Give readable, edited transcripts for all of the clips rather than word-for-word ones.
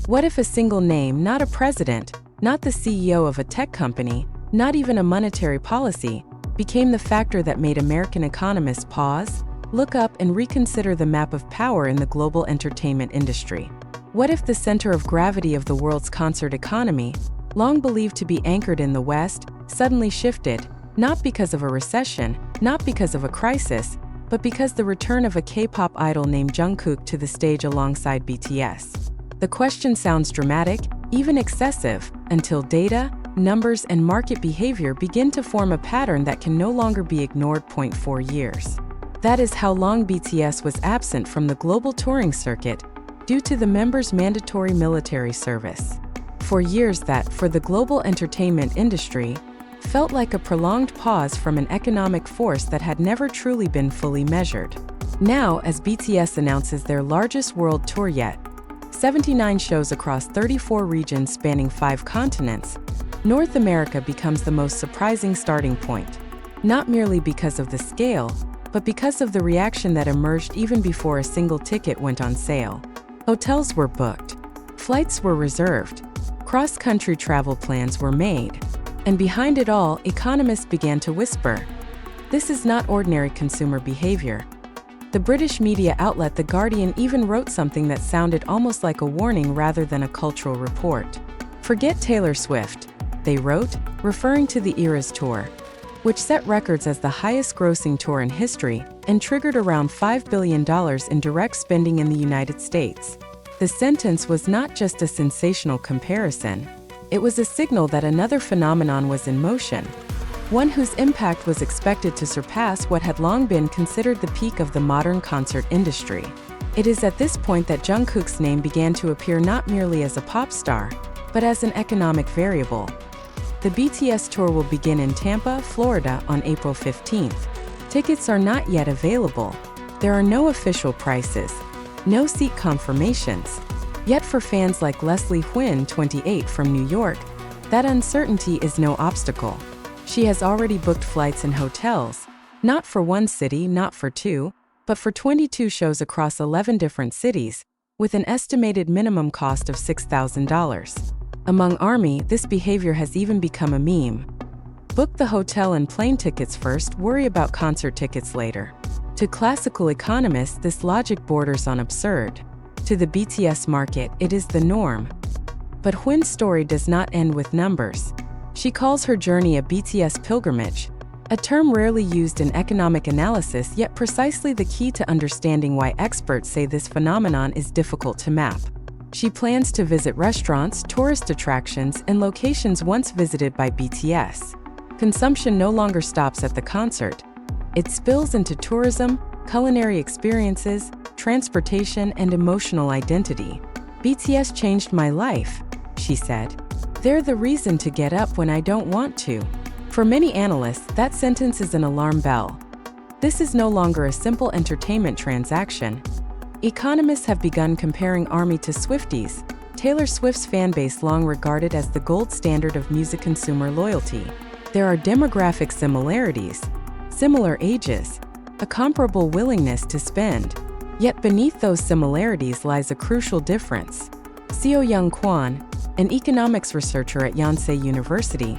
What if a single name, not a president, not the CEO of a tech company, not even a monetary policy, became the factor that made American economists pause, look up, and reconsider the map of power in the global entertainment industry? What if the center of gravity of the world's concert economy, long believed to be anchored in the West, suddenly shifted, not because of a recession, not because of a crisis, but because the return of a K-pop idol named Jungkook to the stage alongside BTS? The question sounds dramatic, even excessive, until data, numbers, and market behavior begin to form a pattern that can no longer be ignored. 4 years. That is how long BTS was absent from the global touring circuit due to the members' mandatory military service. 4 years that, for the global entertainment industry, felt like a prolonged pause from an economic force that had never truly been fully measured. Now, as BTS announces their largest world tour yet, 79 shows across 34 regions spanning 5 continents, North America becomes the most surprising starting point, not merely because of the scale, but because of the reaction that emerged even before a single ticket went on sale. Hotels were booked, flights were reserved, cross-country travel plans were made, and behind it all, economists began to whisper, "This is not ordinary consumer behavior." The British media outlet The Guardian even wrote something that sounded almost like a warning rather than a cultural report. "Forget Taylor Swift," they wrote, referring to the Eras Tour, which set records as the highest-grossing tour in history and triggered around $5 billion in direct spending in the United States. The sentence was not just a sensational comparison. It was a signal that another phenomenon was in motion, one whose impact was expected to surpass what had long been considered the peak of the modern concert industry. It is at this point that Jungkook's name began to appear not merely as a pop star, but as an economic variable. The BTS tour will begin in Tampa, Florida on April 15th. Tickets are not yet available. There are no official prices, no seat confirmations. Yet for fans like Leslie Huynh, 28, from New York, that uncertainty is no obstacle. She has already booked flights and hotels, not for one city, not for two, but for 22 shows across 11 different cities, with an estimated minimum cost of $6,000. Among ARMY, this behavior has even become a meme. Book the hotel and plane tickets first, worry about concert tickets later. To classical economists, this logic borders on absurd. To the BTS market, it is the norm. But Huyn's story does not end with numbers. She calls her journey a BTS pilgrimage, a term rarely used in economic analysis, yet precisely the key to understanding why experts say this phenomenon is difficult to map. She plans to visit restaurants, tourist attractions, and locations once visited by BTS. Consumption no longer stops at the concert. It spills into tourism, culinary experiences, transportation, and emotional identity. "BTS changed my life," she said. "They're the reason to get up when I don't want to." For many analysts, that sentence is an alarm bell. This is no longer a simple entertainment transaction. Economists have begun comparing ARMY to Swifties, Taylor Swift's fanbase long regarded as the gold standard of music consumer loyalty. There are demographic similarities, similar ages, a comparable willingness to spend. Yet beneath those similarities lies a crucial difference. Seo-Young Kwon, an economics researcher at Yonsei University,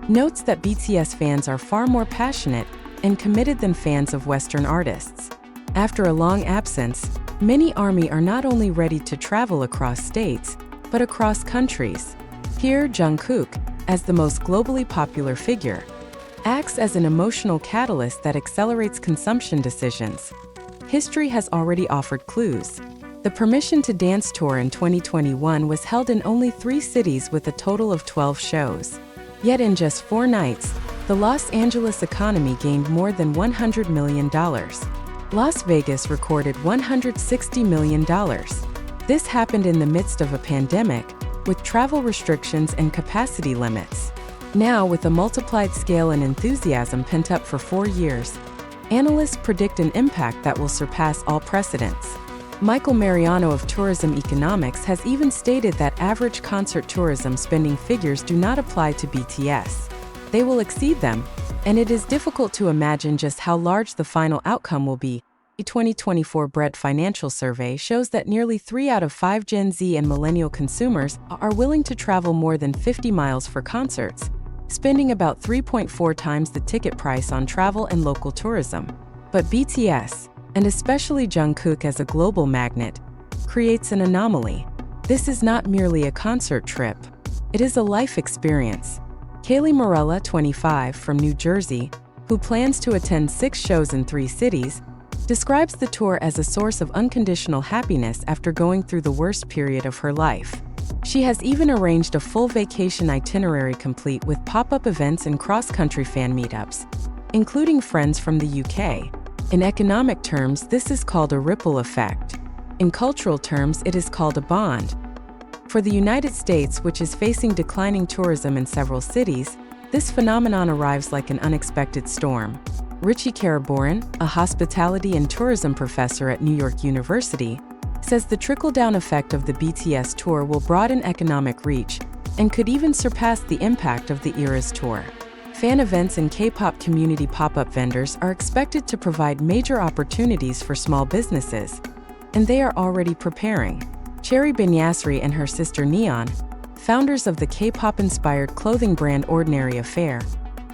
notes that BTS fans are far more passionate and committed than fans of Western artists. After a long absence, many ARMY are not only ready to travel across states, but across countries. Here, Jungkook, as the most globally popular figure, acts as an emotional catalyst that accelerates consumption decisions. History has already offered clues. The Permission to Dance tour in 2021 was held in only 3 cities with a total of 12 shows. Yet in just 4 nights, the Los Angeles economy gained more than $100 million. Las Vegas recorded $160 million. This happened in the midst of a pandemic, with travel restrictions and capacity limits. Now, with a multiplied scale and enthusiasm pent up for 4 years, analysts predict an impact that will surpass all precedents. Michael Mariano of Tourism Economics has even stated that average concert tourism spending figures do not apply to BTS. They will exceed them, and it is difficult to imagine just how large the final outcome will be. The 2024 Bread Financial Survey shows that nearly 3 out of 5 Gen Z and millennial consumers are willing to travel more than 50 miles for concerts, spending about 3.4 times the ticket price on travel and local tourism. But BTS, and especially Jungkook as a global magnet, creates an anomaly. This is not merely a concert trip. It is a life experience. Kaylee Morella, 25, from New Jersey, who plans to attend 6 shows in 3 cities, describes the tour as a source of unconditional happiness after going through the worst period of her life. She has even arranged a full vacation itinerary complete with pop-up events and cross-country fan meetups, including friends from the UK. In economic terms, this is called a ripple effect. In cultural terms, it is called a bond. For the United States, which is facing declining tourism in several cities, this phenomenon arrives like an unexpected storm. Richie Karaboran, a hospitality and tourism professor at New York University, says the trickle-down effect of the BTS tour will broaden economic reach and could even surpass the impact of the Eras tour. Fan events and K-pop community pop-up vendors are expected to provide major opportunities for small businesses, and they are already preparing. Cherry Benyasri and her sister Neon, founders of the K-pop-inspired clothing brand Ordinary Affair,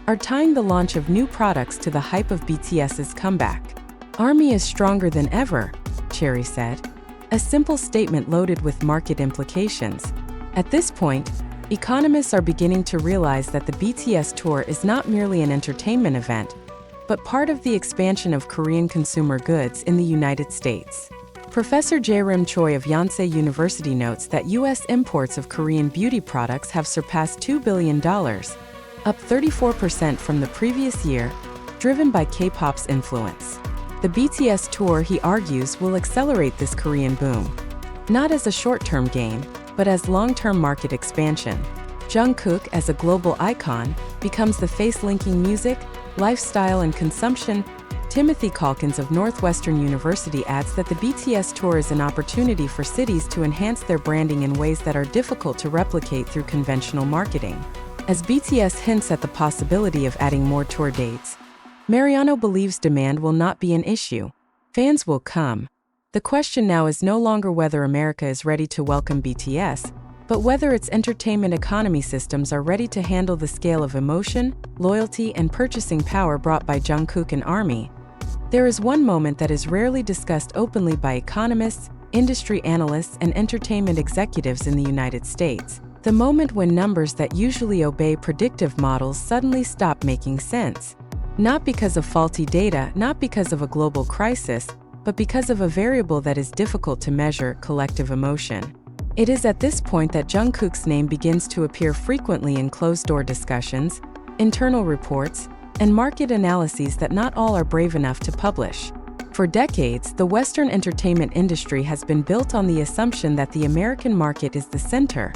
are tying the launch of new products to the hype of BTS's comeback. "ARMY is stronger than ever," Cherry said. A simple statement loaded with market implications. At this point, economists are beginning to realize that the BTS tour is not merely an entertainment event, but part of the expansion of Korean consumer goods in the United States. Professor Jae-rim Choi of Yonsei University notes that U.S. imports of Korean beauty products have surpassed $2 billion, up 34% from the previous year, driven by K-pop's influence. The BTS tour, he argues, will accelerate this Korean boom, not as a short-term gain, but as long-term market expansion. Jungkook, as a global icon, becomes the face linking music, lifestyle, and consumption. Timothy Calkins of Northwestern University adds that the BTS tour is an opportunity for cities to enhance their branding in ways that are difficult to replicate through conventional marketing. As BTS hints at the possibility of adding more tour dates, Mariano believes demand will not be an issue. Fans will come. The question now is no longer whether America is ready to welcome BTS, but whether its entertainment economy systems are ready to handle the scale of emotion, loyalty, and purchasing power brought by Jungkook and ARMY. There is one moment that is rarely discussed openly by economists, industry analysts, and entertainment executives in the United States. The moment when numbers that usually obey predictive models suddenly stop making sense. Not because of faulty data, not because of a global crisis, but because of a variable that is difficult to measure: collective emotion. It is at this point that Jungkook's name begins to appear frequently in closed-door discussions, internal reports, and market analyses that not all are brave enough to publish. For decades, the Western entertainment industry has been built on the assumption that the American market is the center,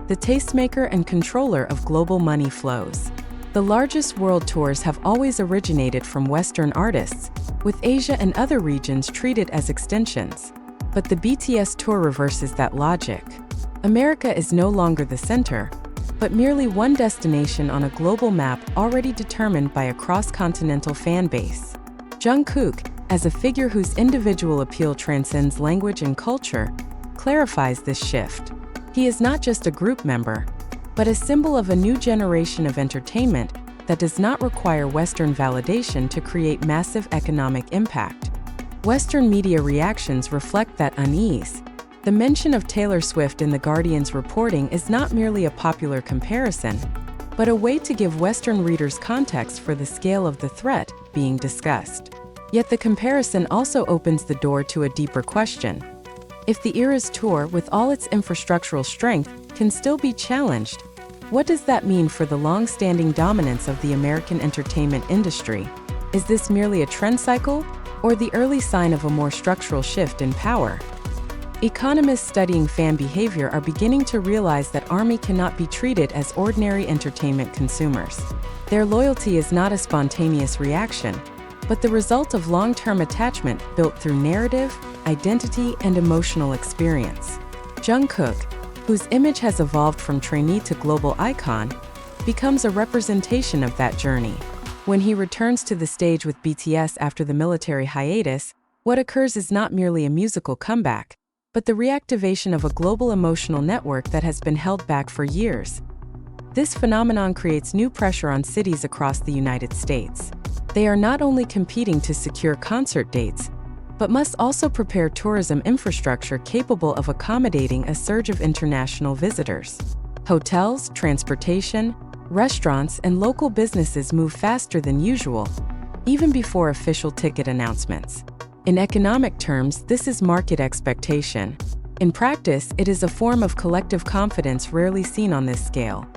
the tastemaker and controller of global money flows. The largest world tours have always originated from Western artists, with Asia and other regions treated as extensions. But the BTS tour reverses that logic. America is no longer the center, but merely one destination on a global map already determined by a cross-continental fan base. Jungkook, as a figure whose individual appeal transcends language and culture, clarifies this shift. He is not just a group member, but a symbol of a new generation of entertainment that does not require Western validation to create massive economic impact. Western media reactions reflect that unease. The mention of Taylor Swift in The Guardian's reporting is not merely a popular comparison, but a way to give Western readers context for the scale of the threat being discussed. Yet the comparison also opens the door to a deeper question. If the Eras tour, with all its infrastructural strength, can still be challenged, what does that mean for the long-standing dominance of the American entertainment industry? Is this merely a trend cycle, or the early sign of a more structural shift in power? Economists studying fan behavior are beginning to realize that ARMY cannot be treated as ordinary entertainment consumers. Their loyalty is not a spontaneous reaction, but the result of long-term attachment built through narrative, identity, and emotional experience. Jungkook, whose image has evolved from trainee to global icon, becomes a representation of that journey. When he returns to the stage with BTS after the military hiatus, What occurs is not merely a musical comeback, but the reactivation of a global emotional network that has been held back for years. This phenomenon creates new pressure on cities across the United States. They are not only competing to secure concert dates, but must also prepare tourism infrastructure capable of accommodating a surge of international visitors. Hotels, transportation, restaurants, and local businesses move faster than usual, even before official ticket announcements. In economic terms, this is market expectation. In practice, it is a form of collective confidence rarely seen on this scale.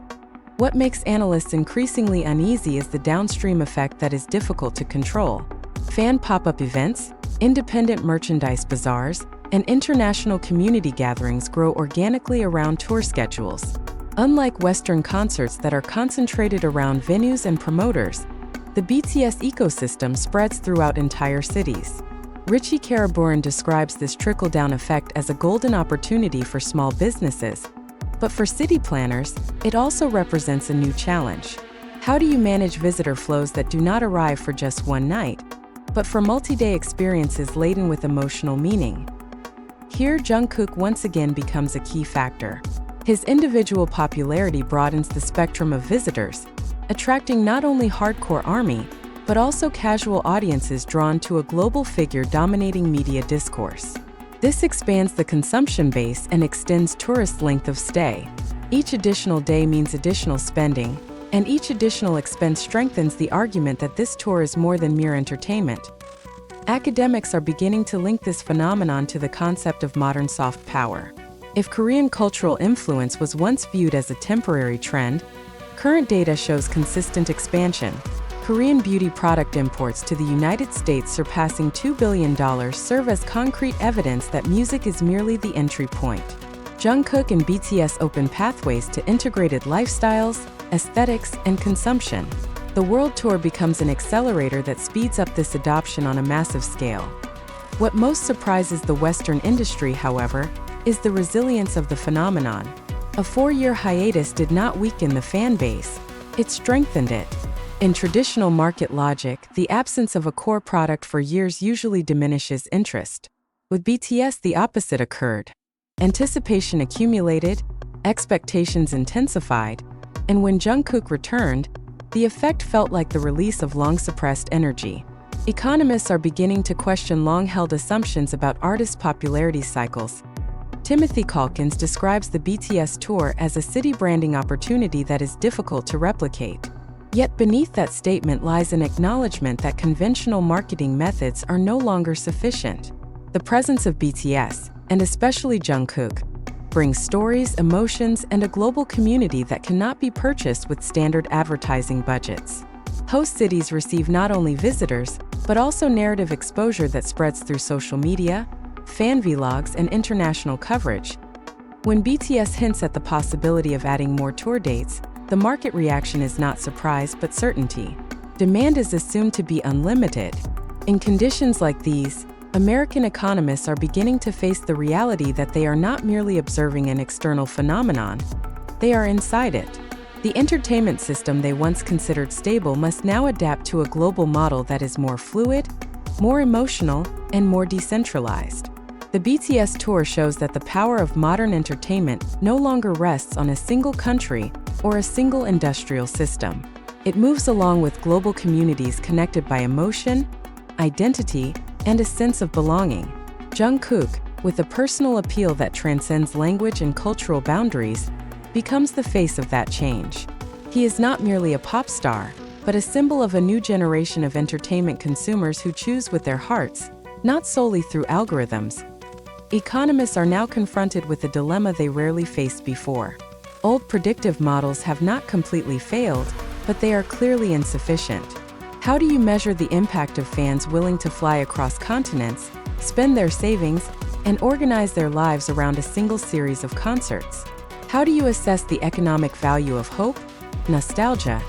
What makes analysts increasingly uneasy is the downstream effect that is difficult to control. Fan pop-up events, independent merchandise bazaars, and international community gatherings grow organically around tour schedules. Unlike Western concerts that are concentrated around venues and promoters, the BTS ecosystem spreads throughout entire cities. Richie Karaburan describes this trickle-down effect as a golden opportunity for small businesses. But for city planners, it also represents a new challenge. How do you manage visitor flows that do not arrive for just one night, but for multi-day experiences laden with emotional meaning? Here, Jungkook once again becomes a key factor. His individual popularity broadens the spectrum of visitors, attracting not only hardcore ARMY, but also casual audiences drawn to a global figure dominating media discourse. This expands the consumption base and extends tourists' length of stay. Each additional day means additional spending, and each additional expense strengthens the argument that this tour is more than mere entertainment. Academics are beginning to link this phenomenon to the concept of modern soft power. If Korean cultural influence was once viewed as a temporary trend, current data shows consistent expansion. Korean beauty product imports to the United States surpassing $2 billion serve as concrete evidence that music is merely the entry point. Jungkook and BTS open pathways to integrated lifestyles, aesthetics, and consumption. The world tour becomes an accelerator that speeds up this adoption on a massive scale. What most surprises the Western industry, however, is the resilience of the phenomenon. A 4-year hiatus did not weaken the fan base, it strengthened it. In traditional market logic, the absence of a core product for years usually diminishes interest. With BTS, the opposite occurred. Anticipation accumulated, expectations intensified, and when Jungkook returned, the effect felt like the release of long-suppressed energy. Economists are beginning to question long-held assumptions about artists' popularity cycles. Timothy Calkins describes the BTS tour as a city branding opportunity that is difficult to replicate. Yet beneath that statement lies an acknowledgement that conventional marketing methods are no longer sufficient. The presence of BTS, and especially Jungkook, brings stories, emotions, and a global community that cannot be purchased with standard advertising budgets. Host cities receive not only visitors, but also narrative exposure that spreads through social media, fan vlogs, and international coverage. When BTS hints at the possibility of adding more tour dates, the market reaction is not surprise but certainty. Demand is assumed to be unlimited. In conditions like these, American economists are beginning to face the reality that they are not merely observing an external phenomenon, they are inside it. The entertainment system they once considered stable must now adapt to a global model that is more fluid, more emotional, and more decentralized. The BTS tour shows that the power of modern entertainment no longer rests on a single country or a single industrial system. It moves along with global communities connected by emotion, identity, and a sense of belonging. Jungkook, with a personal appeal that transcends language and cultural boundaries, becomes the face of that change. He is not merely a pop star, but a symbol of a new generation of entertainment consumers who choose with their hearts, not solely through algorithms. Economists are now confronted with a dilemma they rarely faced before. Old predictive models have not completely failed, but they are clearly insufficient. How do you measure the impact of fans willing to fly across continents, spend their savings, and organize their lives around a single series of concerts? How do you assess the economic value of hope, nostalgia,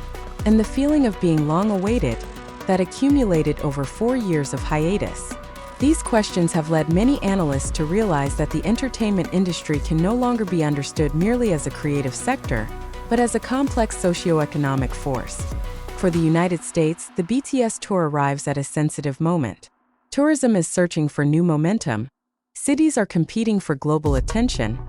and the feeling of being long awaited that accumulated over 4 years of hiatus? These questions have led many analysts to realize that the entertainment industry can no longer be understood merely as a creative sector, but as a complex socioeconomic force. For the United States, the BTS tour arrives at a sensitive moment. Tourism is searching for new momentum, cities are competing for global attention,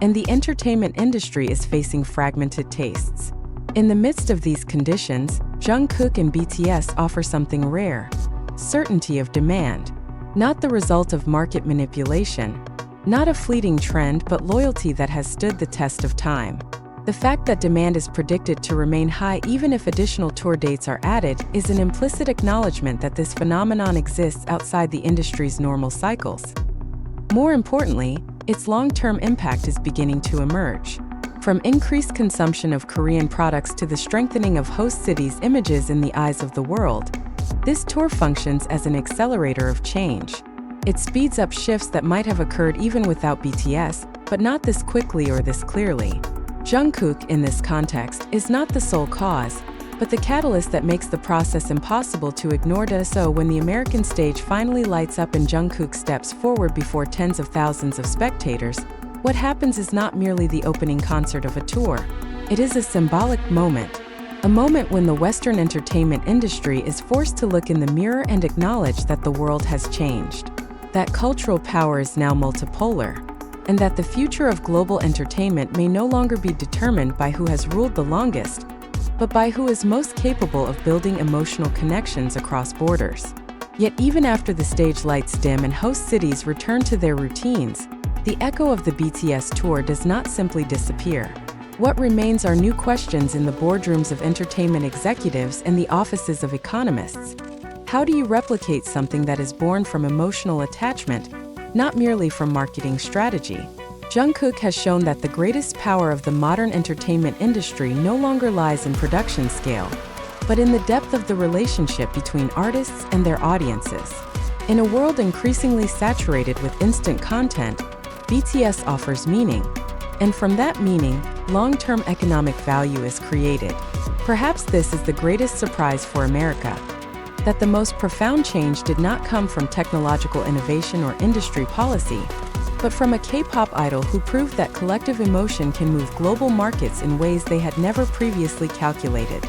and the entertainment industry is facing fragmented tastes. In the midst of these conditions, Jungkook and BTS offer something rare: certainty of demand. Not the result of market manipulation, not a fleeting trend, but loyalty that has stood the test of time. The fact that demand is predicted to remain high even if additional tour dates are added is an implicit acknowledgement that this phenomenon exists outside the industry's normal cycles. More importantly, its long-term impact is beginning to emerge. From increased consumption of Korean products to the strengthening of host cities' images in the eyes of the world, this tour functions as an accelerator of change. It speeds up shifts that might have occurred even without BTS, but not this quickly or this clearly. Jungkook, in this context, is not the sole cause, but the catalyst that makes the process impossible to ignore. So when the American stage finally lights up and Jungkook steps forward before tens of thousands of spectators, what happens is not merely the opening concert of a tour. It is a symbolic moment. A moment when the Western entertainment industry is forced to look in the mirror and acknowledge that the world has changed, that cultural power is now multipolar, and that the future of global entertainment may no longer be determined by who has ruled the longest, but by who is most capable of building emotional connections across borders. Yet even after the stage lights dim and host cities return to their routines, the echo of the BTS tour does not simply disappear. What remains are new questions in the boardrooms of entertainment executives and the offices of economists. How do you replicate something that is born from emotional attachment, not merely from marketing strategy? Jungkook has shown that the greatest power of the modern entertainment industry no longer lies in production scale, but in the depth of the relationship between artists and their audiences. In a world increasingly saturated with instant content, BTS offers meaning, and from that meaning, long-term economic value is created. Perhaps this is the greatest surprise for America, that the most profound change did not come from technological innovation or industry policy, but from a K-pop idol who proved that collective emotion can move global markets in ways they had never previously calculated.